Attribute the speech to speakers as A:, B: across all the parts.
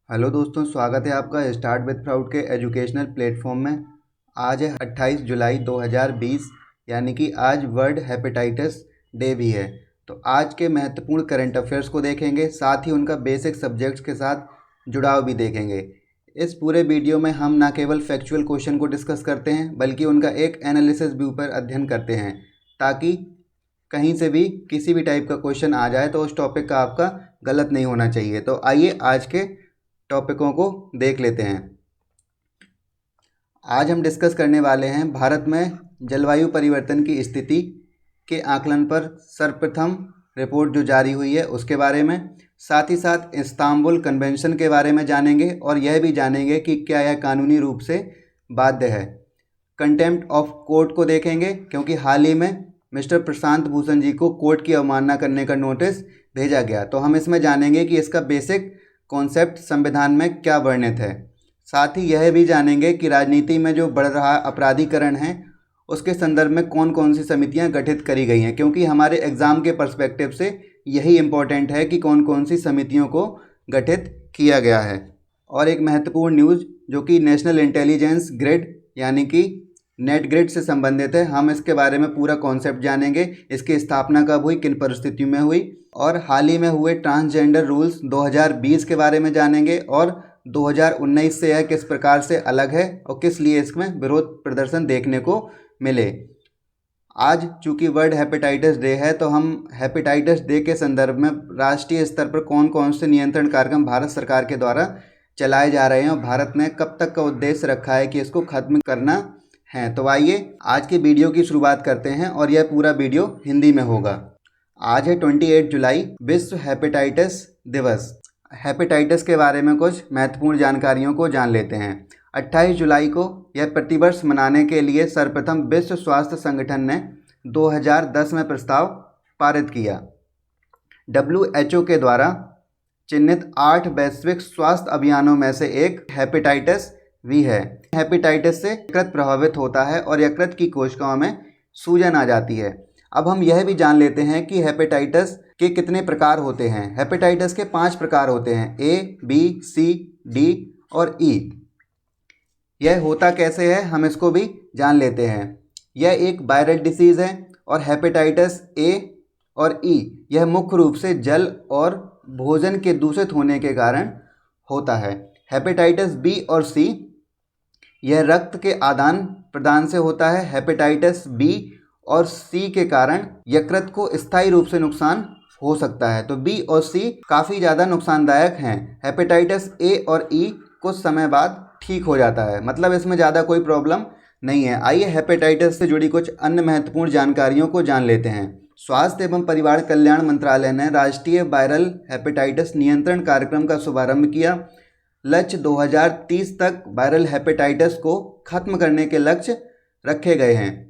A: Hello दोस्तों, स्वागत है आपका स्टार्ट विद प्राउड के एजुकेशनल प्लेटफॉर्म में। आज है 28 जुलाई 2020, यानी कि आज वर्ल्ड हेपेटाइटिस डे भी है। तो आज के महत्वपूर्ण करंट अफेयर्स को देखेंगे, साथ ही उनका बेसिक सब्जेक्ट्स के साथ जुड़ाव भी देखेंगे। इस पूरे वीडियो में हम ना केवल फैक्चुअल क्वेश्चन को डिस्कस करते हैं, बल्कि उनका एक एनालिसिस भी ऊपर अध्ययन करते हैं, ताकि कहीं से भी किसी भी टाइप का क्वेश्चन आ जाए तो उस टॉपिक का आपका गलत नहीं होना चाहिए। तो आइए आज के टॉपिकों को देख लेते हैं। आज हम डिस्कस करने वाले हैं भारत में जलवायु परिवर्तन की स्थिति के आकलन पर सर्वप्रथम रिपोर्ट जो जारी हुई है उसके बारे में। साथ ही साथ इस्तांबुल कन्वेंशन के बारे में जानेंगे और यह भी जानेंगे कि क्या यह कानूनी रूप से बाध्य है। कंटेम्प्ट ऑफ कोर्ट को देखेंगे, क्योंकि हाल ही में मिस्टर प्रशांत भूषण जी को कोर्ट की अवमानना करने का नोटिस भेजा गया। तो हम इसमें जानेंगे कि इसका बेसिक कॉन्सेप्ट संविधान में क्या वर्णित है। साथ ही यह भी जानेंगे कि राजनीति में जो बढ़ रहा अपराधीकरण है उसके संदर्भ में कौन कौन सी समितियां गठित करी गई हैं, क्योंकि हमारे एग्ज़ाम के पर्सपेक्टिव से यही इम्पोर्टेंट है कि कौन कौन सी समितियों को गठित किया गया है। और एक महत्वपूर्ण न्यूज़ जो कि नेशनल इंटेलिजेंस ग्रिड यानी कि नेट ग्रिड से संबंधित है, हम इसके बारे में पूरा कॉन्सेप्ट जानेंगे। इसकी स्थापना कब हुई, किन परिस्थितियों में हुई, और हाल ही में हुए ट्रांसजेंडर रूल्स 2020 के बारे में जानेंगे, और 2019 से यह किस प्रकार से अलग है और किस लिए इसमें विरोध प्रदर्शन देखने को मिले। आज चूँकि वर्ल्ड हेपेटाइटिस डे है, तो हम हेपेटाइटिस डे के संदर्भ में राष्ट्रीय स्तर पर कौन कौन से नियंत्रण कार्यक्रम भारत सरकार के द्वारा चलाए जा रहे हैं और भारत ने कब तक का उद्देश्य रखा है कि इसको खत्म करना है। तो आइए आज के वीडियो की शुरुआत करते हैं, और यह पूरा वीडियो हिंदी में होगा। आज है 28 जुलाई, विश्व हेपेटाइटिस दिवस। हेपेटाइटिस के बारे में कुछ महत्वपूर्ण जानकारियों को जान लेते हैं। 28 जुलाई को यह प्रतिवर्ष मनाने के लिए सर्वप्रथम विश्व स्वास्थ्य संगठन ने 2010 में प्रस्ताव पारित किया। WHO के द्वारा चिन्हित 8 वैश्विक स्वास्थ्य अभियानों में से एक हेपेटाइटिस भी है। हेपेटाइटिस से यकृत प्रभावित होता है और यकृत की कोशिकाओं में सूजन आ जाती है। अब हम यह भी जान लेते हैं कि हेपेटाइटिस के कितने प्रकार होते हैं। हेपेटाइटिस के 5 प्रकार होते हैं, A, B, C, D और E। यह होता कैसे है हम इसको भी जान लेते हैं। यह एक वायरल डिसीज़ है, और हेपेटाइटिस A और E यह मुख्य रूप से जल और भोजन के दूषित होने के कारण होता है। हेपेटाइटिस B और C यह रक्त के आदान प्रदान से होता है। हेपेटाइटिस B और C के कारण यकृत को स्थायी रूप से नुकसान हो सकता है। तो B और C काफ़ी ज़्यादा नुकसानदायक हैं। हेपेटाइटिस A और E कुछ समय बाद ठीक हो जाता है, मतलब इसमें ज़्यादा कोई प्रॉब्लम नहीं है। आइए हेपेटाइटिस से जुड़ी कुछ अन्य महत्वपूर्ण जानकारियों को जान लेते हैं। स्वास्थ्य एवं परिवार कल्याण मंत्रालय ने राष्ट्रीय वायरल हेपेटाइटिस नियंत्रण कार्यक्रम का शुभारंभ किया। लक्ष्य 2030 तक वायरल हेपेटाइटिस को खत्म करने के लक्ष्य रखे गए हैं।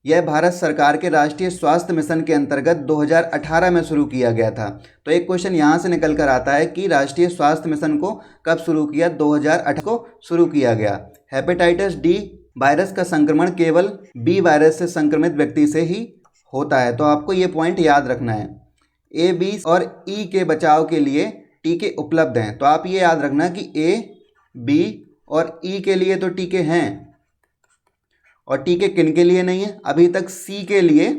A: यह भारत सरकार के राष्ट्रीय स्वास्थ्य मिशन के अंतर्गत 2018 में शुरू किया गया था। तो एक क्वेश्चन यहाँ से निकल कर आता है कि राष्ट्रीय स्वास्थ्य मिशन को कब शुरू किया? 2018 को शुरू किया गया। हेपेटाइटिस डी वायरस का संक्रमण केवल बी वायरस से संक्रमित व्यक्ति से ही होता है, तो आपको ये पॉइंट याद रखना है। ए, बी और ई के बचाव के लिए टीके उपलब्ध हैं, तो आप ये याद रखना कि ए, बी और ई के लिए तो टीके हैं, और टीके किन के लिए नहीं है? अभी तक सी के लिए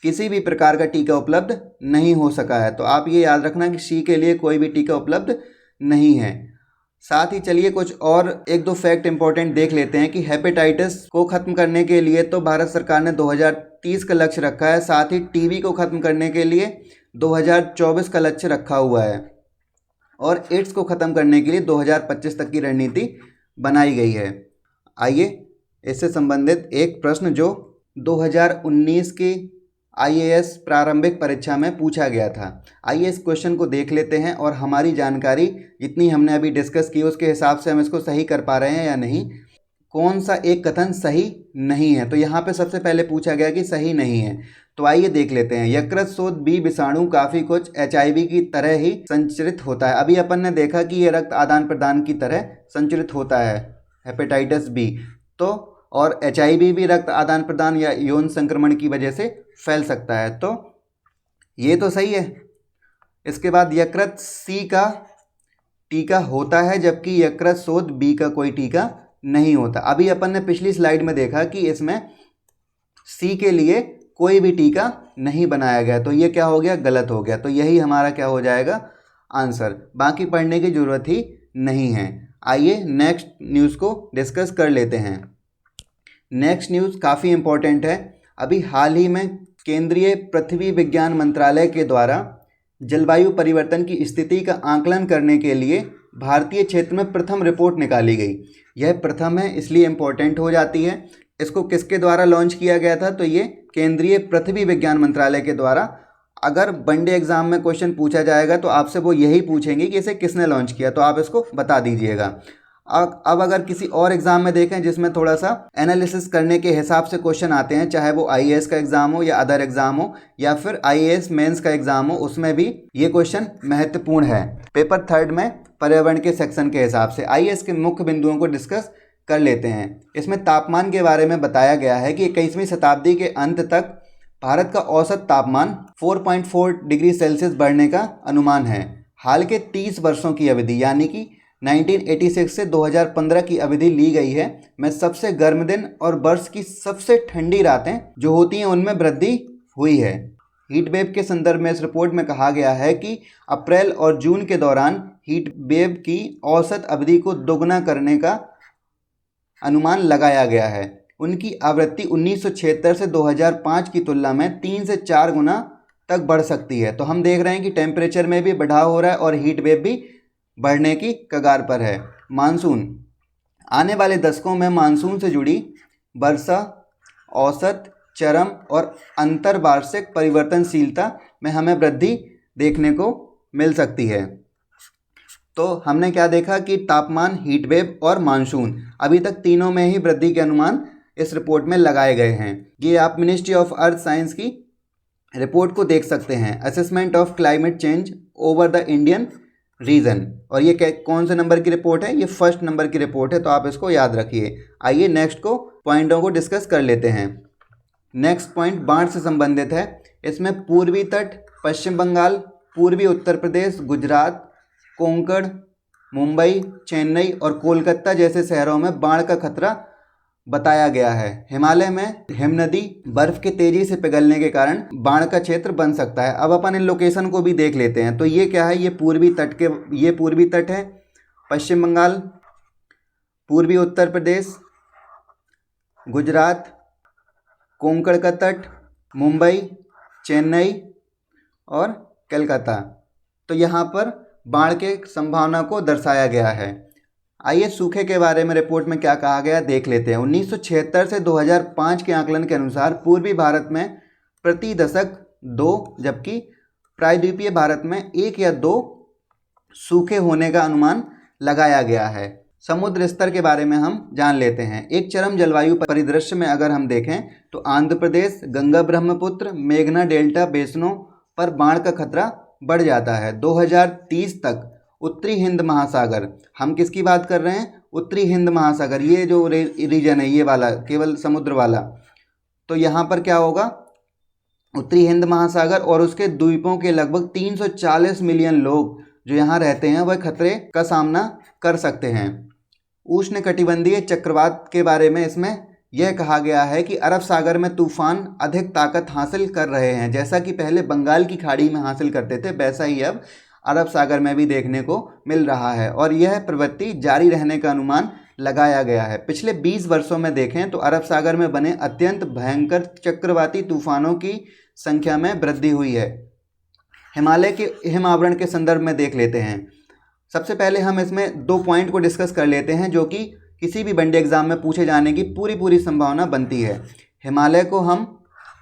A: किसी भी प्रकार का टीका उपलब्ध नहीं हो सका है, तो आप ये याद रखना कि सी के लिए कोई भी टीका उपलब्ध नहीं है। साथ ही चलिए कुछ और एक दो फैक्ट इंपॉर्टेंट देख लेते हैं कि हेपेटाइटिस को खत्म करने के लिए तो भारत सरकार ने 2030 का लक्ष्य रखा है। साथ ही टीबी को खत्म करने के लिए 2024 का लक्ष्य रखा हुआ है, और एड्स को ख़त्म करने के लिए 2025 तक की रणनीति बनाई गई है। आइए इससे संबंधित एक प्रश्न जो 2019 की IAS प्रारंभिक परीक्षा में पूछा गया था, आइए इस क्वेश्चन को देख लेते हैं, और हमारी जानकारी जितनी हमने अभी डिस्कस की उसके हिसाब से हम इसको सही कर पा रहे हैं या नहीं। कौन सा एक कथन सही नहीं है? तो यहाँ पे सबसे पहले पूछा गया कि सही नहीं है, तो आइए देख लेते हैं। यकृत शोथ बी विषाणु काफ़ी कुछ HIV की तरह ही संचरित होता है। अभी अपन ने देखा कि ये रक्त आदान प्रदान की तरह संचरित होता है हेपेटाइटिस बी, तो और HIV भी रक्त आदान प्रदान या यौन संक्रमण की वजह से फैल सकता है, तो ये तो सही है। इसके बाद यकृत सी का टीका होता है, जबकि यकृत शोथ बी का कोई टीका नहीं होता। अभी अपन ने पिछली स्लाइड में देखा कि इसमें सी के लिए कोई भी टीका नहीं बनाया गया, तो ये क्या हो गया, गलत हो गया। तो यही हमारा क्या हो जाएगा, आंसर। बाकी पढ़ने की ज़रूरत ही नहीं है। आइए नेक्स्ट न्यूज़ को डिस्कस कर लेते हैं। नेक्स्ट न्यूज़ काफ़ी इम्पोर्टेंट है। अभी हाल ही में केंद्रीय पृथ्वी विज्ञान मंत्रालय के द्वारा जलवायु परिवर्तन की स्थिति का आकलन करने के लिए भारतीय क्षेत्र में प्रथम रिपोर्ट निकाली गई। यह प्रथम है इसलिए इम्पोर्टेंट हो जाती है। इसको किसके द्वारा लॉन्च किया गया था, तो ये केंद्रीय पृथ्वी विज्ञान मंत्रालय के द्वारा। अगर वनडे एग्जाम में क्वेश्चन पूछा जाएगा तो आपसे वो यही पूछेंगे कि इसे किसने लॉन्च किया, तो आप इसको बता दीजिएगा। अब अगर किसी और एग्जाम में देखें जिसमें थोड़ा सा एनालिसिस करने के हिसाब से क्वेश्चन आते हैं, चाहे वो आईएएस का एग्जाम हो या अदर एग्जाम हो या फिर आईएएस मेंस का एग्जाम हो, उसमें भी ये क्वेश्चन महत्वपूर्ण है। पेपर 3 में पर्यावरण के सेक्शन के हिसाब से आइए इसके मुख्य बिंदुओं को डिस्कस कर लेते हैं। इसमें तापमान के बारे में बताया गया है कि 21वीं शताब्दी के अंत तक भारत का औसत तापमान 4.4 डिग्री सेल्सियस बढ़ने का अनुमान है। हाल के 30 वर्षों की अवधि यानी कि 1986 से 2015 की अवधि ली गई है में सबसे गर्म दिन और वर्ष की सबसे ठंडी रातें जो होती हैं उनमें वृद्धि हुई है। हीट वेव के संदर्भ में इस रिपोर्ट में कहा गया है कि अप्रैल और जून के दौरान हीट वेव की औसत अवधि को दोगुना करने का अनुमान लगाया गया है। उनकी आवृत्ति 1976 से 2005 की तुलना में 3 से 4 गुना तक बढ़ सकती है। तो हम देख रहे हैं कि टेम्परेचर में भी बढ़ाव हो रहा है और हीट वेव भी बढ़ने की कगार पर है। मानसून, आने वाले दशकों में मानसून से जुड़ी वर्षा, औसत, चरम और अंतर्वार्षिक परिवर्तनशीलता में हमें वृद्धि देखने को मिल सकती है। तो हमने क्या देखा कि तापमान, हीट वेव और मानसून, अभी तक तीनों में ही वृद्धि के अनुमान इस रिपोर्ट में लगाए गए हैं। ये आप मिनिस्ट्री ऑफ अर्थ साइंस की रिपोर्ट को देख सकते हैं, assessment of climate change over the Indian reason. और ये कौन से नंबर की रिपोर्ट है, ये 1st नंबर की रिपोर्ट है, तो आप इसको याद रखिए। आइए नेक्स्ट को पॉइंटों को डिस्कस कर लेते हैं। नेक्स्ट पॉइंट बाढ़ से संबंधित है। इसमें पूर्वी तट, पश्चिम बंगाल, पूर्वी उत्तर प्रदेश, गुजरात, कोंकण, मुंबई, चेन्नई और कोलकाता जैसे शहरों में बाढ़ का खतरा बताया गया है। हिमालय में हिमनदी बर्फ के तेजी से पिघलने के कारण बाढ़ का क्षेत्र बन सकता है। अब अपन इन लोकेशन को भी देख लेते हैं। तो ये क्या है, ये पूर्वी तट है, पश्चिम बंगाल, पूर्वी उत्तर प्रदेश, गुजरात, कोंकण का तट, मुंबई, चेन्नई और कलकत्ता। तो यहाँ पर बाढ़ के संभावना को दर्शाया गया है। आइए सूखे के बारे में रिपोर्ट में क्या कहा गया देख लेते हैं। 1976 से 2005 के आकलन के अनुसार पूर्वी भारत में प्रति दशक 2 जबकि प्रायद्वीपीय भारत में 1 या 2 सूखे होने का अनुमान लगाया गया है। समुद्र स्तर के बारे में हम जान लेते हैं। एक चरम जलवायु परिदृश्य में अगर हम देखें तो आंध्र प्रदेश, गंगा ब्रह्मपुत्र, मेघना डेल्टा बेसिनों पर बाढ़ का खतरा बढ़ जाता है। 2030 तक उत्तरी हिंद महासागर, हम किसकी बात कर रहे हैं, उत्तरी हिंद महासागर, ये जो रीजन है ये वाला, केवल समुद्र वाला, तो यहाँ पर क्या होगा, उत्तरी हिंद महासागर और उसके द्वीपों के लगभग 340 मिलियन लोग जो यहाँ रहते हैं वह खतरे का सामना कर सकते हैं। उष्णकटिबंधीय चक्रवात के बारे में इसमें यह कहा गया है कि अरब सागर में तूफान अधिक ताकत हासिल कर रहे हैं। जैसा कि पहले बंगाल की खाड़ी में हासिल करते थे, वैसा ही अब अरब सागर में भी देखने को मिल रहा है और यह प्रवृत्ति जारी रहने का अनुमान लगाया गया है। पिछले 20 वर्षों में देखें तो अरब सागर में बने अत्यंत भयंकर चक्रवाती तूफानों की संख्या में वृद्धि हुई है। हिमालय के हिम आवरण के संदर्भ में देख लेते हैं। सबसे पहले हम इसमें 2 पॉइंट को डिस्कस कर लेते हैं जो कि किसी भी वनडे एग्जाम में पूछे जाने की पूरी संभावना बनती है। हिमालय को हम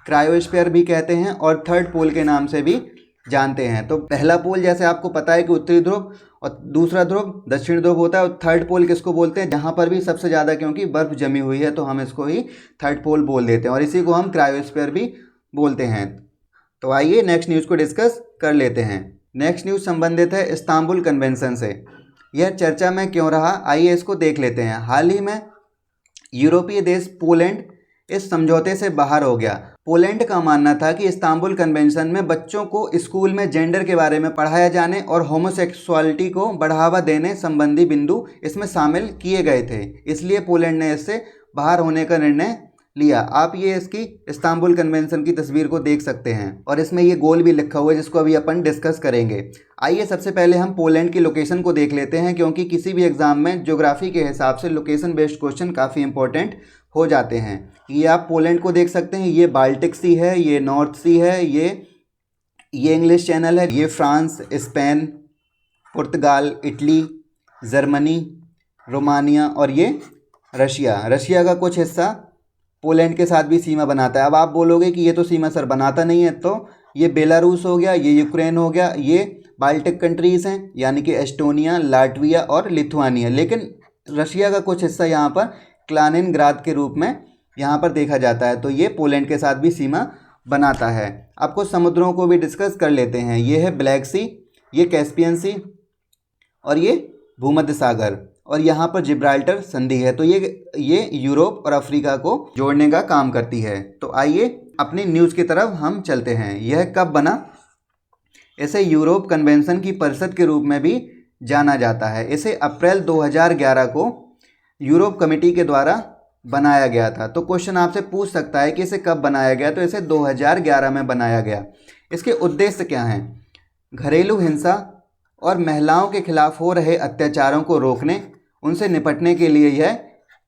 A: क्रायोस्फीयर भी कहते हैं और 3rd पोल के नाम से भी जानते हैं। तो पहला पोल जैसे आपको पता है कि उत्तरी ध्रुव और दूसरा ध्रुव दक्षिण ध्रुव होता है, और 3rd पोल किसको बोलते हैं, जहाँ पर भी सबसे ज़्यादा क्योंकि बर्फ़ जमी हुई है तो हम इसको ही 3rd पोल बोल देते हैं और इसी को हम क्रायोस्फीयर भी बोलते हैं। तो आइए नेक्स्ट न्यूज़ को डिस्कस कर लेते हैं। नेक्स्ट न्यूज़ संबंधित है इस्तांबुल कन्वेंशन से। यह चर्चा में क्यों रहा, आइए इसको देख लेते हैं। हाल ही में यूरोपीय देश पोलैंड इस समझौते से बाहर हो गया। पोलैंड का मानना था कि इस्तांबुल कन्वेंशन में बच्चों को स्कूल में जेंडर के बारे में पढ़ाया जाने और होमोसेक्सुअलिटी को बढ़ावा देने संबंधी बिंदु इसमें शामिल किए गए थे, इसलिए पोलैंड ने इससे बाहर होने का निर्णय लिया। आप ये इसकी इस्तांबुल कन्वेंशन की तस्वीर को देख सकते हैं और इसमें ये गोल भी लिखा हुआ है जिसको अभी अपन डिस्कस करेंगे। आइए सबसे पहले हम पोलैंड की लोकेशन को देख लेते हैं, क्योंकि किसी भी एग्जाम में ज्योग्राफी के हिसाब से लोकेशन बेस्ड क्वेश्चन काफ़ी इंपॉर्टेंट हो जाते हैं। ये आप पोलैंड को देख सकते हैं, ये बाल्टिक सी है, ये नॉर्थ सी है, ये इंग्लिश चैनल है, ये फ्रांस, स्पेन, पुर्तगाल, इटली, जर्मनी, रोमानिया और ये रशिया। रशिया का कुछ हिस्सा पोलैंड के साथ भी सीमा बनाता है। अब आप बोलोगे कि ये तो सीमा सर बनाता नहीं है, तो ये बेलारूस हो गया, ये यूक्रेन हो गया, ये बाल्टिक कंट्रीज़ हैं यानी कि एस्टोनिया, लाटविया और लिथुआनिया। लेकिन रशिया का कुछ हिस्सा यहाँ पर क्लानिनग्राद के रूप में यहाँ पर देखा जाता है, तो ये पोलैंड के साथ भी सीमा बनाता है। अब कुछ समुद्रों को भी डिस्कस कर लेते हैं। ये है ब्लैक सी, ये कैस्पियन सी और ये भूमध्य सागर, और यहाँ पर जिब्राल्टर संधि है, तो ये यूरोप और अफ्रीका को जोड़ने का काम करती है। तो आइए अपनी न्यूज़ की तरफ हम चलते हैं। यह कब बना? इसे यूरोप कन्वेंशन की परिषद के रूप में भी जाना जाता है। इसे अप्रैल 2011 को यूरोप कमेटी के द्वारा बनाया गया था। तो क्वेश्चन आपसे पूछ सकता है कि इसे कब बनाया गया, तो इसे 2011 में बनाया गया। इसके उद्देश्य क्या हैं? घरेलू हिंसा और महिलाओं के खिलाफ हो रहे अत्याचारों को रोकने, उनसे निपटने के लिए यह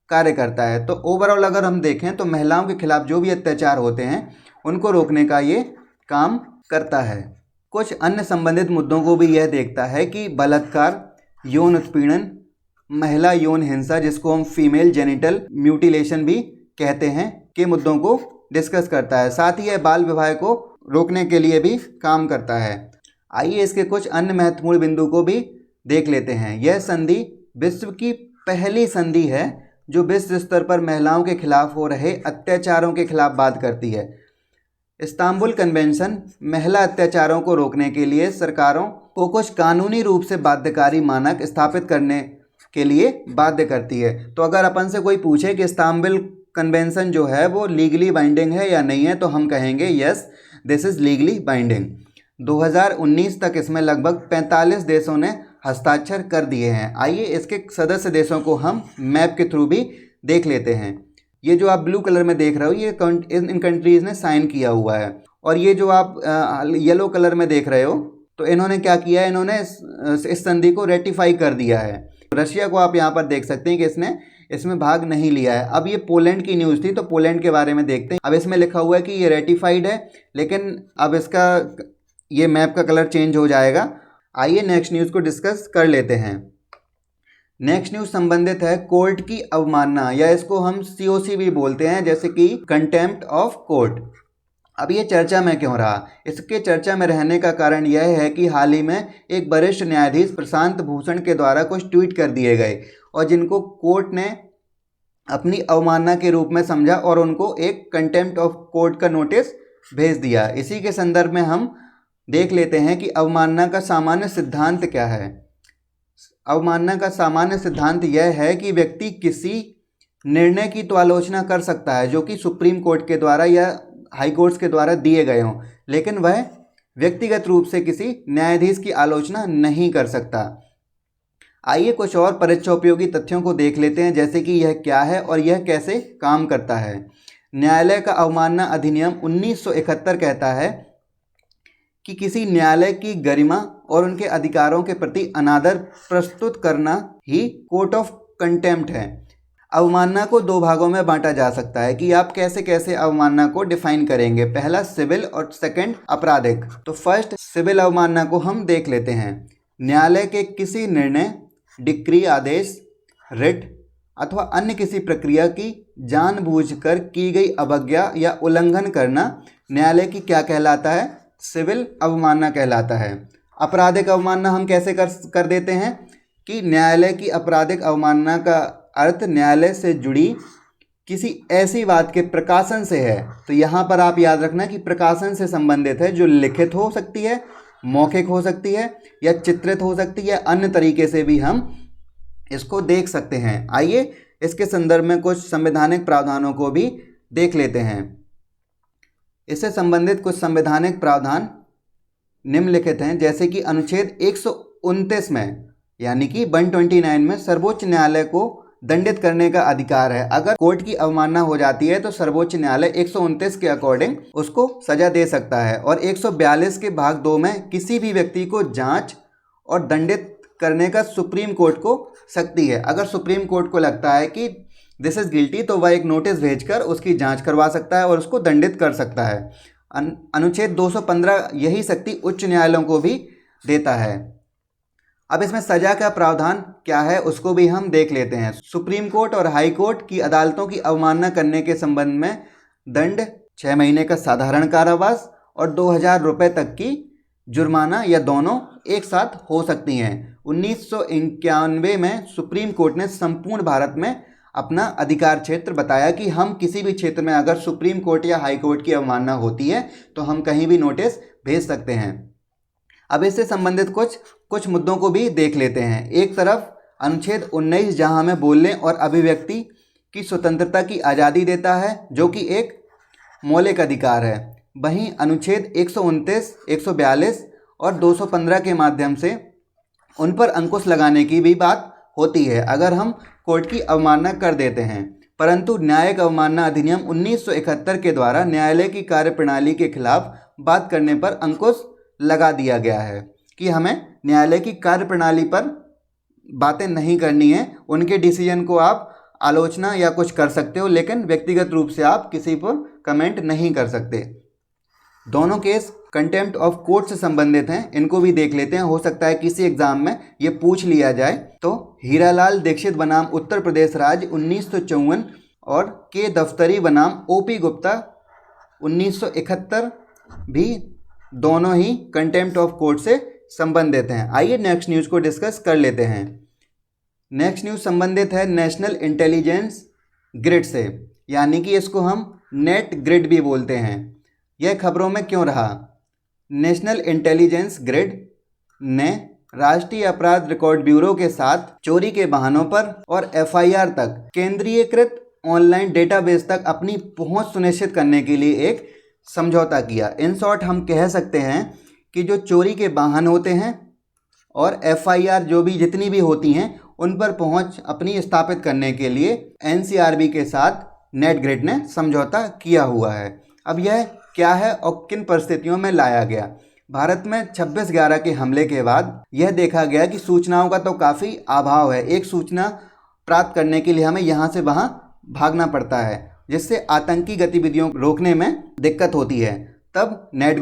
A: कार्य करता है। तो ओवरऑल अगर हम देखें तो महिलाओं के खिलाफ जो भी अत्याचार होते हैं उनको रोकने का ये काम करता है। कुछ अन्य संबंधित मुद्दों को भी यह देखता है कि बलात्कार, यौन उत्पीड़न, महिला यौन हिंसा जिसको हम फीमेल जेनिटल म्यूटिलेशन भी कहते हैं, के मुद्दों को डिस्कस करता है। साथ ही यह बाल विवाह को रोकने के लिए भी काम करता है। आइए इसके कुछ अन्य महत्वपूर्ण बिंदु को भी देख लेते हैं। यह संधि विश्व की पहली संधि है जो विश्व स्तर पर महिलाओं के खिलाफ हो रहे अत्याचारों के खिलाफ बात करती है। इस्तांबुल कन्वेंशन महिला अत्याचारों को रोकने के लिए सरकारों को कुछ कानूनी रूप से बाध्यकारी मानक स्थापित करने के लिए बाध्य करती है। तो अगर अपन से कोई पूछे कि इस्तांबुल कन्वेंशन जो है वो लीगली बाइंडिंग है या नहीं है, तो हम कहेंगे yes, this is legally binding. 2019 तक इसमें लगभग 45 देशों ने हस्ताक्षर कर दिए हैं। आइए इसके सदस्य देशों को हम मैप के थ्रू भी देख लेते हैं। ये जो आप ब्लू कलर में देख रहे हो ये इन कंट्रीज़ ने साइन किया हुआ है, और ये जो आप येलो कलर में देख रहे हो तो इन्होंने क्या किया है, इन्होंने इस संधि को रेटिफाई कर दिया है। रशिया को आप यहाँ पर देख सकते हैं कि इसने इसमें भाग नहीं लिया है। अब ये पोलैंड की न्यूज़ थी तो पोलैंड के बारे में देखते हैं। अब इसमें लिखा हुआ है कि ये रेटिफाइड है, लेकिन अब इसका ये मैप का कलर चेंज हो जाएगा। आइए नेक्स्ट न्यूज़ को डिस्कस कर लेते हैं। नेक्स्ट न्यूज़ संबंधित है कोर्ट की अवमानना, या इसको हम COC भी बोलते हैं, जैसे कि कंटेम्प्ट ऑफ कोर्ट। अब ये चर्चा में क्यों रहा? इसके चर्चा में रहने का कारण यह है कि हाल ही में एक वरिष्ठ न्यायाधीश प्रशांत भूषण के द्वारा कुछ ट्वीट कर दिए गए और जिनको कोर्ट ने अपनी अवमानना के रूप में समझा और उनको एक कंटेम्प्ट ऑफ कोर्ट का नोटिस भेज दिया। इसी के संदर्भ में हम देख लेते हैं कि अवमानना का सामान्य सिद्धांत क्या है। अवमानना का सामान्य सिद्धांत यह है कि व्यक्ति किसी निर्णय की तो आलोचना कर सकता है जो कि सुप्रीम कोर्ट के द्वारा या हाई कोर्ट्स के द्वारा दिए गए हों, लेकिन वह व्यक्तिगत रूप से किसी न्यायाधीश की आलोचना नहीं कर सकता। आइए कुछ और परीक्षा उपयोगी तथ्यों को देख लेते हैं, जैसे कि यह क्या है और यह कैसे काम करता है। न्यायालय का अवमानना अधिनियम 1971 कहता है कि किसी न्यायालय की गरिमा और उनके अधिकारों के प्रति अनादर प्रस्तुत करना ही कोर्ट ऑफ कंटेम्प्ट है। अवमानना को दो भागों में बांटा जा सकता है कि आप कैसे कैसे अवमानना को डिफाइन करेंगे। पहला सिविल और सेकंड आपराधिक। तो फर्स्ट सिविल अवमानना को हम देख लेते हैं। न्यायालय के किसी निर्णय, डिक्री, आदेश, रिट अथवा अन्य किसी प्रक्रिया की जानबूझकर की गई अवज्ञा या उल्लंघन करना न्यायालय की क्या कहलाता है? सिविल अवमानना कहलाता है। आपराधिक अवमानना हम कैसे कर देते हैं कि न्यायालय की आपराधिक अवमानना का अर्थ न्यायालय से जुड़ी किसी ऐसी बात के प्रकाशन से है। तो यहाँ पर आप याद रखना कि प्रकाशन से संबंधित है, जो लिखित हो सकती है, मौखिक हो सकती है या चित्रित हो सकती है, अन्य तरीके से भी हम इसको देख सकते हैं। आइए इसके संदर्भ में कुछ संवैधानिक प्रावधानों को भी देख लेते हैं। इससे संबंधित कुछ संवैधानिक प्रावधान निम्नलिखित हैं, जैसे कि अनुच्छेद 129 में यानी कि 129 में सर्वोच्च न्यायालय को दंडित करने का अधिकार है। अगर कोर्ट की अवमानना हो जाती है तो सर्वोच्च न्यायालय 129 के अकॉर्डिंग उसको सजा दे सकता है। और 142 के भाग 2 में किसी भी व्यक्ति को जांच और दंडित करने का सुप्रीम कोर्ट को शक्ति है। अगर सुप्रीम कोर्ट को लगता है कि दिस इज गिल्टी तो वह एक नोटिस भेजकर उसकी जांच करवा सकता है और उसको दंडित कर सकता है। अनुच्छेद 215 यही शक्ति उच्च न्यायालयों को भी देता है। अब इसमें सजा का प्रावधान क्या है उसको भी हम देख लेते हैं। सुप्रीम कोर्ट और हाई कोर्ट की अदालतों की अवमानना करने के संबंध में दंड 6 महीने का साधारण कारावास और 2000 रुपये तक की जुर्माना या दोनों एक साथ हो सकती हैं। 1991 में सुप्रीम कोर्ट ने संपूर्ण भारत में अपना अधिकार क्षेत्र बताया कि हम किसी भी क्षेत्र में अगर सुप्रीम कोर्ट या हाई कोर्ट की अवमानना होती है तो हम कहीं भी नोटिस भेज सकते हैं। अब इससे संबंधित कुछ मुद्दों को भी देख लेते हैं। एक तरफ अनुच्छेद 19 जहां हमें बोलने और अभिव्यक्ति की स्वतंत्रता की आज़ादी देता है जो कि एक मौलिक अधिकार है, वहीं अनुच्छेद 129, 142 और 215 के माध्यम से उन पर अंकुश लगाने की भी बात होती है अगर हम कोर्ट की अवमानना कर देते हैं। परंतु न्यायिक अवमानना अधिनियम 1971 के द्वारा न्यायालय की कार्यप्रणाली के खिलाफ बात करने पर अंकुश लगा दिया गया है कि हमें न्यायालय की कार्यप्रणाली पर बातें नहीं करनी है। उनके डिसीजन को आप आलोचना या कुछ कर सकते हो, लेकिन व्यक्तिगत रूप से आप किसी पर कमेंट नहीं कर सकते। दोनों केस कंटेम्प्ट ऑफ कोर्ट से संबंधित हैं, इनको भी देख लेते हैं। हो सकता है किसी एग्जाम में ये पूछ लिया जाए। तो हीरालाल दीक्षित बनाम उत्तर प्रदेश राज्य 1954 और के दफ्तरी बनाम ओपी गुप्ता 1971 भी दोनों ही कंटेम्प्ट ऑफ कोर्ट से संबंधित हैं। आइए नेक्स्ट न्यूज़ को डिस्कस कर लेते हैं। नेक्स्ट न्यूज़ संबंधित है नेशनल इंटेलिजेंस ग्रिड से, यानी कि इसको हम नेट ग्रिड भी बोलते हैं। यह खबरों में क्यों रहा? नेशनल इंटेलिजेंस ग्रिड ने राष्ट्रीय अपराध रिकॉर्ड ब्यूरो के साथ चोरी के बहानों पर और एफआईआर तक केंद्रीयकृत ऑनलाइन डेटाबेस तक अपनी पहुंच सुनिश्चित करने के लिए एक समझौता किया। इन शॉर्ट हम कह सकते हैं कि जो चोरी के वाहन होते हैं और एफआईआर जो भी जितनी भी होती हैं उन पर पहुंच अपनी स्थापित करने के लिए एनसीआरबी के साथ नेट ग्रिड ने समझौता किया हुआ है। अब यह क्या है और किन परिस्थितियों में लाया गया? भारत में 26/11 के हमले के बाद यह देखा गया कि सूचनाओं का तो काफ़ी अभाव है। एक सूचना प्राप्त करने के लिए हमें यहाँ से वहाँ भागना पड़ता है, जिससे आतंकी गतिविधियों को रोकने में दिक्कत होती है। तब नेट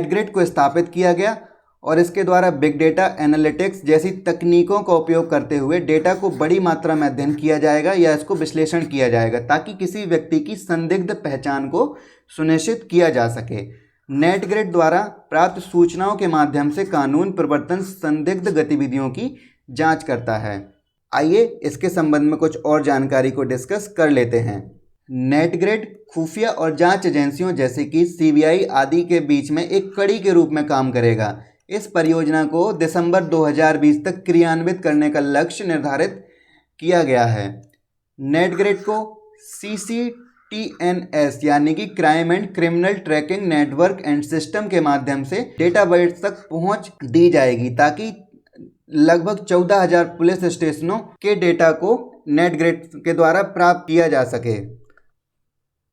A: ग्रिड को स्थापित किया गया और इसके द्वारा बिग डेटा एनालिटिक्स जैसी तकनीकों का उपयोग करते हुए डेटा को बड़ी मात्रा में अध्ययन किया जाएगा या इसको विश्लेषण किया जाएगा ताकि किसी व्यक्ति की संदिग्ध पहचान को सुनिश्चित किया जा सके। नेट ग्रिड द्वारा प्राप्त सूचनाओं के माध्यम से कानून प्रवर्तन संदिग्ध गतिविधियों की जांच करता है। आइए इसके संबंध में कुछ और जानकारी को डिस्कस कर लेते हैं। नेट ग्रिड खुफिया और जांच एजेंसियों जैसे कि सीबीआई आदि के बीच में एक कड़ी के रूप में काम करेगा। इस परियोजना को दिसंबर 2020 तक क्रियान्वित करने का लक्ष्य निर्धारित किया गया है। नेट ग्रिड को CCTNS यानी कि crime and criminal tracking network and system के माध्यम से डेटाबेस तक पहुंच दी जाएगी ताकि लगभग 14,000 पुलिस स्टेशनों के डेटा को नेट ग्रिड के द्वारा प्राप्त किया जा सके।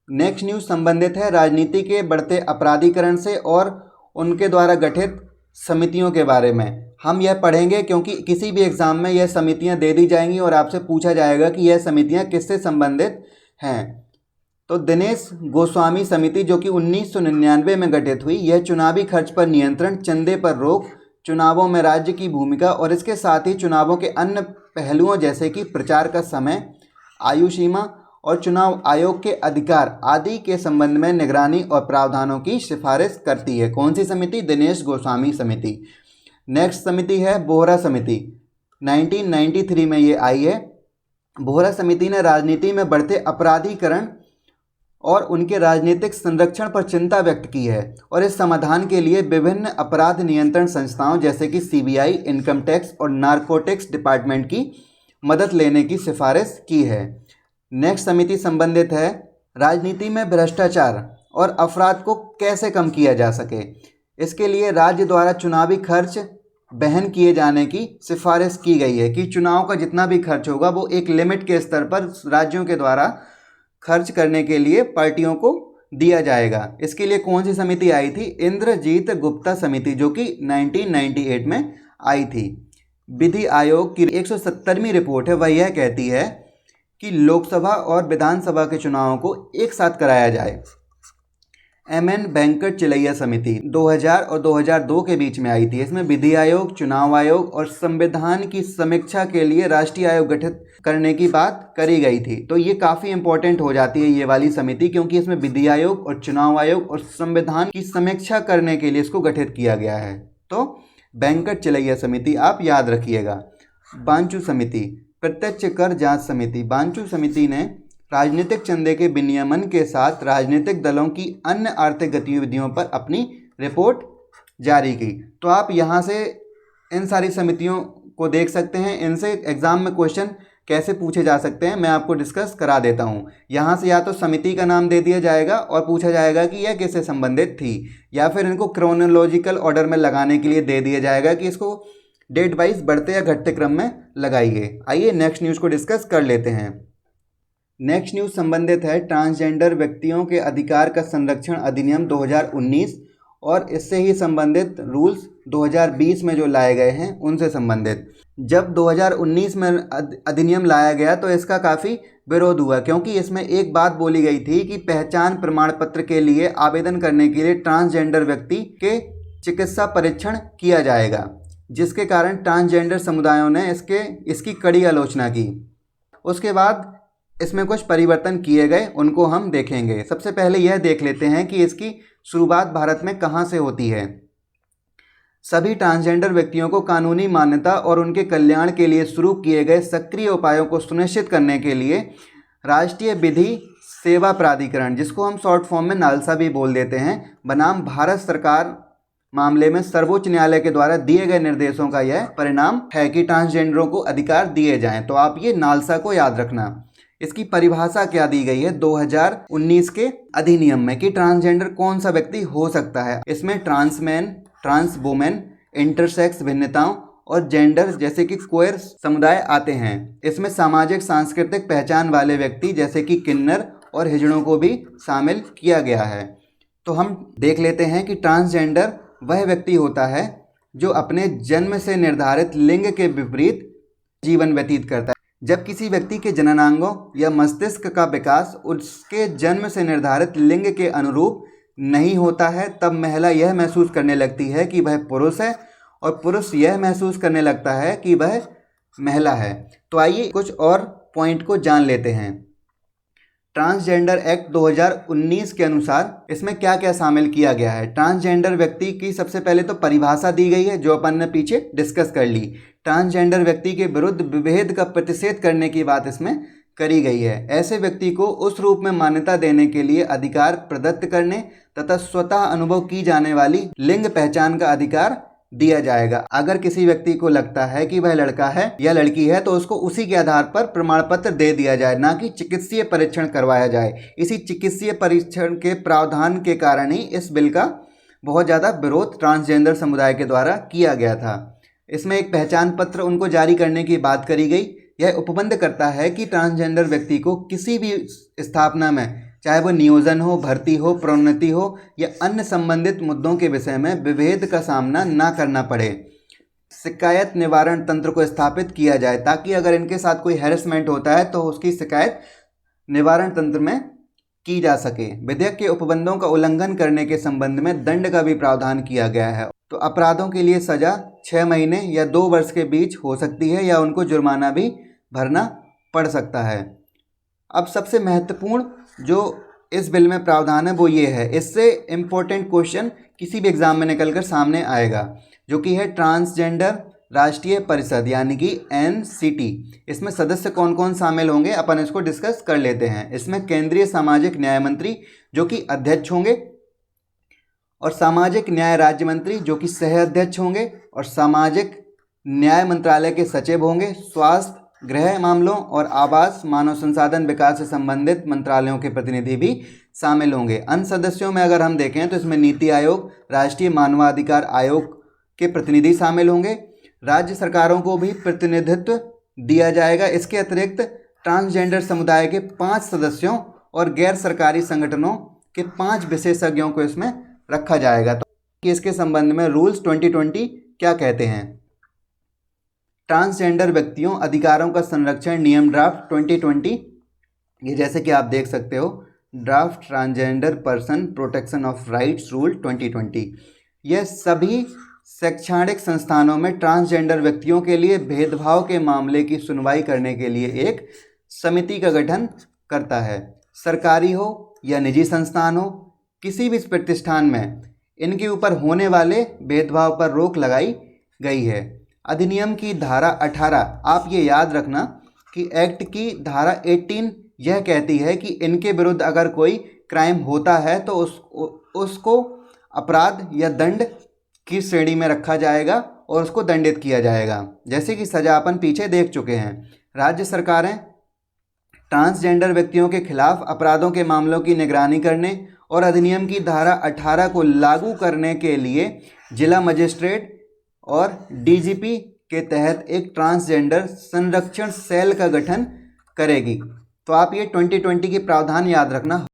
A: नेक्स्ट न्यूज़ संबंधित है राजनीति के बढ़ते अपराधीकरण से और उनके द्वारा गठित समितियों के बारे में। हम यह पढ़ेंगे क्योंकि किसी भी एग्जाम में यह समितियां दे दी जाएंगी और आपसे पूछा जाएगा कि यह समितियां किससे संबंधित हैं। तो दिनेश गोस्वामी समिति जो कि 1999 में गठित हुई, यह चुनावी खर्च पर नियंत्रण, चंदे पर रोक, चुनावों में राज्य की भूमिका और इसके साथ ही चुनावों के अन्य पहलुओं जैसे कि प्रचार का समय, आयु सीमा और चुनाव आयोग के अधिकार आदि के संबंध में निगरानी और प्रावधानों की सिफारिश करती है। कौन सी समिति? दिनेश गोस्वामी समिति। नेक्स्ट समिति है बोहरा समिति। 1993 में ये आई है। बोहरा समिति ने राजनीति में बढ़ते अपराधीकरण और उनके राजनीतिक संरक्षण पर चिंता व्यक्त की है और इस समाधान के लिए विभिन्न अपराध नियंत्रण संस्थाओं जैसे कि सीबीआई, इनकम टैक्स और नारकोटिक्स डिपार्टमेंट की मदद लेने की सिफारिश की है। नेक्स्ट समिति संबंधित है राजनीति में भ्रष्टाचार और अफराद को कैसे कम किया जा सके। इसके लिए राज्य द्वारा चुनावी खर्च वहन किए जाने की सिफारिश की गई है कि चुनाव का जितना भी खर्च होगा वो एक लिमिट के स्तर पर राज्यों के द्वारा खर्च करने के लिए पार्टियों को दिया जाएगा। इसके लिए कौन सी समिति आई थी? इंद्रजीत गुप्ता समिति, जो कि 1998 में आई थी। विधि आयोग की 170वीं रिपोर्ट है, वह यह कहती है कि लोकसभा और विधानसभा के चुनावों को एक साथ कराया जाए। एमएन वेंकट चिलैया समिति 2000 और 2002 के बीच में आई थी। इसमें विधि आयोग, चुनाव आयोग और संविधान की समीक्षा के लिए राष्ट्रीय आयोग गठित करने की बात करी गई थी। तो ये काफ़ी इंपॉर्टेंट हो जाती है ये वाली समिति, क्योंकि इसमें विधि आयोग और चुनाव आयोग और संविधान की समीक्षा करने के लिए इसको गठित किया गया है। तो वेंकट चिलैया समिति आप याद रखिएगा। बांचू समिति, प्रत्यक्ष कर जांच समिति। बांचू समिति ने राजनीतिक चंदे के विनियमन के साथ राजनीतिक दलों की अन्य आर्थिक गतिविधियों पर अपनी रिपोर्ट जारी की। तो आप यहाँ से इन सारी समितियों को देख सकते हैं। इनसे एग्जाम में क्वेश्चन कैसे पूछे जा सकते हैं मैं आपको डिस्कस करा देता हूँ। यहाँ से या तो समिति का नाम दे दिया जाएगा और पूछा जाएगा कि यह किससे संबंधित थी, या फिर इनको क्रोनोलॉजिकल ऑर्डर में लगाने के लिए दे दिया जाएगा कि इसको डेट वाइज बढ़ते या घटते क्रम में लगाइए। आइए नेक्स्ट न्यूज़ को डिस्कस कर लेते हैं। नेक्स्ट न्यूज़ संबंधित है ट्रांसजेंडर व्यक्तियों के अधिकार का संरक्षण अधिनियम 2019 और इससे ही संबंधित रूल्स 2020 में जो लाए गए हैं उनसे संबंधित। जब 2019 में अधिनियम लाया गया तो इसका काफ़ी विरोध हुआ, क्योंकि इसमें एक बात बोली गई थी कि पहचान प्रमाण पत्र के लिए आवेदन करने के लिए ट्रांसजेंडर व्यक्ति के चिकित्सा परीक्षण किया जाएगा, जिसके कारण ट्रांसजेंडर समुदायों ने इसकी कड़ी आलोचना की। उसके बाद इसमें कुछ परिवर्तन किए गए, उनको हम देखेंगे। सबसे पहले यह देख लेते हैं कि इसकी शुरुआत भारत में कहाँ से होती है। सभी ट्रांसजेंडर व्यक्तियों को कानूनी मान्यता और उनके कल्याण के लिए शुरू किए गए सक्रिय उपायों को सुनिश्चित करने के लिए राष्ट्रीय विधि सेवा प्राधिकरण, जिसको हम शॉर्ट फॉर्म में नालसा भी बोल देते हैं, बनाम भारत सरकार मामले में सर्वोच्च न्यायालय के द्वारा दिए गए निर्देशों का यह परिणाम है कि ट्रांसजेंडरों को अधिकार दिए जाएं। तो आप ये नालसा को याद रखना। इसकी परिभाषा क्या दी गई है 2019 के अधिनियम में कि ट्रांसजेंडर कौन सा व्यक्ति हो सकता है। इसमें ट्रांसमैन, ट्रांस वुमेन, इंटरसेक्स भिन्नताओं और जेंडर जैसे कि क्वेयर समुदाय आते हैं। इसमें सामाजिक सांस्कृतिक पहचान वाले व्यक्ति जैसे कि किन्नर और हिजड़ों को भी शामिल किया गया है। तो हम देख लेते हैं कि ट्रांसजेंडर वह व्यक्ति होता है जो अपने जन्म से निर्धारित लिंग के विपरीत जीवन व्यतीत करता है। जब किसी व्यक्ति के जननांगों या मस्तिष्क का विकास उसके जन्म से निर्धारित लिंग के अनुरूप नहीं होता है, तब महिला यह महसूस करने लगती है कि वह पुरुष है और पुरुष यह महसूस करने लगता है कि वह महिला है। तो आइए कुछ और पॉइंट को जान लेते हैं। ट्रांसजेंडर एक्ट 2019 के अनुसार इसमें क्या क्या शामिल किया गया है। ट्रांसजेंडर व्यक्ति की सबसे पहले तो परिभाषा दी गई है, जो अपन ने पीछे डिस्कस कर ली। ट्रांसजेंडर व्यक्ति के विरुद्ध विभेद का प्रतिषेध करने की बात इसमें करी गई है। ऐसे व्यक्ति को उस रूप में मान्यता देने के लिए अधिकार प्रदत्त करने तथा स्वतः अनुभव की जाने वाली लिंग पहचान का अधिकार दिया जाएगा। अगर किसी व्यक्ति को लगता है कि वह लड़का है या लड़की है तो उसको उसी के आधार पर प्रमाण पत्र दे दिया जाए, ना कि चिकित्सीय परीक्षण करवाया जाए। इसी चिकित्सीय परीक्षण के प्रावधान के कारण ही इस बिल का बहुत ज़्यादा विरोध ट्रांसजेंडर समुदाय के द्वारा किया गया था। इसमें एक पहचान पत्र उनको जारी करने की बात करी गई। यह उपबंध करता है कि ट्रांसजेंडर व्यक्ति को किसी भी स्थापना में, चाहे वो नियोजन हो, भर्ती हो, प्रोन्नति हो या अन्य संबंधित मुद्दों के विषय में विभेद का सामना ना करना पड़े। शिकायत निवारण तंत्र को स्थापित किया जाए ताकि अगर इनके साथ कोई हैरेसमेंट होता है तो उसकी शिकायत निवारण तंत्र में की जा सके। विधेयक के उपबंधों का उल्लंघन करने के संबंध में दंड का भी प्रावधान किया गया है। तो अपराधों के लिए सजा 6 महीने या 2 वर्ष के बीच हो सकती है या उनको जुर्माना भी भरना पड़ सकता है। अब सबसे महत्वपूर्ण जो इस बिल में प्रावधान है वो ये है, इससे इम्पोर्टेंट क्वेश्चन किसी भी एग्जाम में निकलकर सामने आएगा, जो कि है ट्रांसजेंडर राष्ट्रीय परिषद यानी कि NCT। इसमें सदस्य कौन कौन शामिल होंगे अपन इसको डिस्कस कर लेते हैं। इसमें केंद्रीय सामाजिक न्याय मंत्री जो कि अध्यक्ष होंगे, और सामाजिक न्याय राज्य मंत्री जो कि सह अध्यक्ष होंगे, और सामाजिक न्याय मंत्रालय के सचिव होंगे, स्वास्थ्य गृह मामलों और आवास मानव संसाधन विकास से संबंधित मंत्रालयों के प्रतिनिधि भी शामिल होंगे। अन्य सदस्यों में अगर हम देखें तो इसमें नीति आयोग, राष्ट्रीय मानवाधिकार आयोग के प्रतिनिधि शामिल होंगे। राज्य सरकारों को भी प्रतिनिधित्व दिया जाएगा। इसके अतिरिक्त ट्रांसजेंडर समुदाय के 5 सदस्यों और गैर सरकारी संगठनों के 5 विशेषज्ञों को इसमें रखा जाएगा। तो कि इसके संबंध में रूल्स 2020 क्या कहते हैं। ट्रांसजेंडर व्यक्तियों अधिकारों का संरक्षण नियम ड्राफ्ट 2020, ये जैसे कि आप देख सकते हो, draft transgender person protection of rights rule 2020, यह सभी शैक्षणिक संस्थानों में ट्रांसजेंडर व्यक्तियों के लिए भेदभाव के मामले की सुनवाई करने के लिए एक समिति का गठन करता है। सरकारी हो या निजी संस्थान हो, किसी भी प्रतिष्ठान में इनके ऊपर होने वाले भेदभाव पर रोक लगाई गई है। अधिनियम की धारा 18, आप ये याद रखना कि एक्ट की धारा 18 यह कहती है कि इनके विरुद्ध अगर कोई क्राइम होता है तो उसको अपराध या दंड की श्रेणी में रखा जाएगा और उसको दंडित किया जाएगा। जैसे कि सजा अपन पीछे देख चुके हैं। राज्य सरकारें ट्रांसजेंडर व्यक्तियों के खिलाफ अपराधों के मामलों की निगरानी करने और अधिनियम की धारा 18 को लागू करने के लिए जिला मजिस्ट्रेट और डीजीपी के तहत एक ट्रांसजेंडर संरक्षण सेल का गठन करेगी। तो आप ये 2020 के प्रावधान याद रखना।